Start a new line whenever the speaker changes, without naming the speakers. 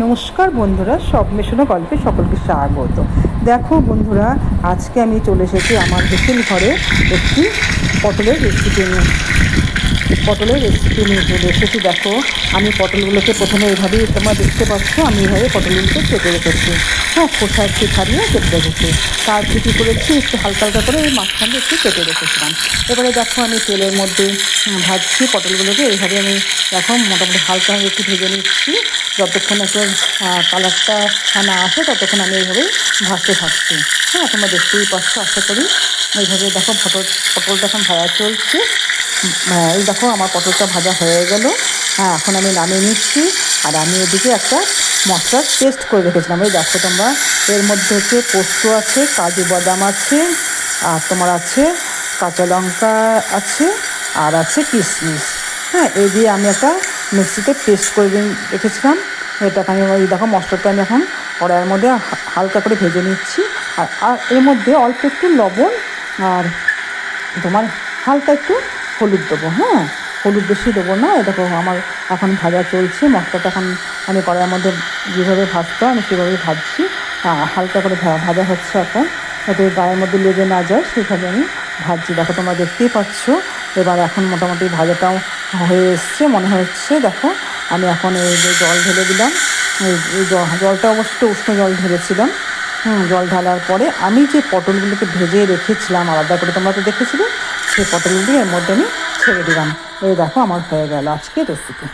নমস্কার বন্ধুরা, সব মেশানো গল্পে সকলকে স্বাগত। দেখো বন্ধুরা, আজকে আমি চলে এসেছি আমার দেশের ঘরে একটি পটলের রেসিপি নিয়ে চলে এসেছি। দেখো, আমি পটলগুলোকে প্রথমে এইভাবেই তোমরা দেখতে পাচ্ছ, আমি এইভাবে পটলগুলোকে কেটে রেখেছি। হ্যাঁ, খোসা একটু ছাড়িয়ে কেটে রেখেছি। তারপরে কী করেছি, একটু হালকা হালকা করে এই মাঝখানে একটু কেটে রেখেছিলাম। এবারে দেখো, আমি তেলের মধ্যে ভাজছি পটলগুলোকে। এইভাবে আমি দেখো মোটামুটি হালকা একটু ভেজে নিচ্ছি। যতক্ষণ একটা কালারটা না আসে ততক্ষণ আমি এইভাবেই ভাজতে থাকছি। হ্যাঁ, তোমরা দেখতেই পাচ্ছ আশা করি। এইভাবে দেখো পটলটা এখন ভাজা চলছে। এই দেখো আমার পটলটা ভাজা হয়ে গেল। হ্যাঁ, এখন আমি নামিয়ে নিচ্ছি। আর আমি এদিকে একটা মশলার পেস্ট করে রেখেছিলাম। এই দেখো তোমরা, এর মধ্যে হচ্ছে পোস্ত আছে, কাজু বাদাম আছে, আর তোমার আছে কাঁচা লঙ্কা আছে, আর আছে কিশমিশ। হ্যাঁ, এই দিয়ে আমি একটা মিক্সিতে পেস্ট করে রেখেছিলাম। এটাকে আমি ওই দেখো মশলাটা আমি এখন কড়াইয়ের মধ্যে হালকা করে ভেজে নিচ্ছি। আর এর মধ্যে অল্প একটু লবণ আর তোমার হালকা একটু হলুদ দেবো। হ্যাঁ, হলুদ বেশি দেবো না। এটা আমার এখন ভাজা চলছে। মশলাটা এখন আমি কড়াইয়ের মধ্যে যেভাবে ভাজতে হয় আমি সেভাবেই ভাজছি। হালকা করে ভাজা হচ্ছে এখন, যাতে গায়ের মধ্যে লেগে না যায় সেভাবে আমি ভাজছি। দেখো তোমরা দেখতেই পাচ্ছ। এবার এখন মোটামুটি ভাজাটাও হয়ে এসছে মনে হচ্ছে। দেখো, আমি এখন এই যে জল ঢেলে দিলাম। এই জলটা অবশ্য উষ্ণ জল ঢেলেছিলাম। জল ঢালার পরে আমি যে পটলগুলোকে ভেজে রেখেছিলাম আলাদা করে, তোমরা তো দেখেছিলে, সেই পটলগুলি এর মধ্যে আমি ছেড়ে দিলাম। এই দেখো আমার হয়ে গেল আজকে রেসিপি।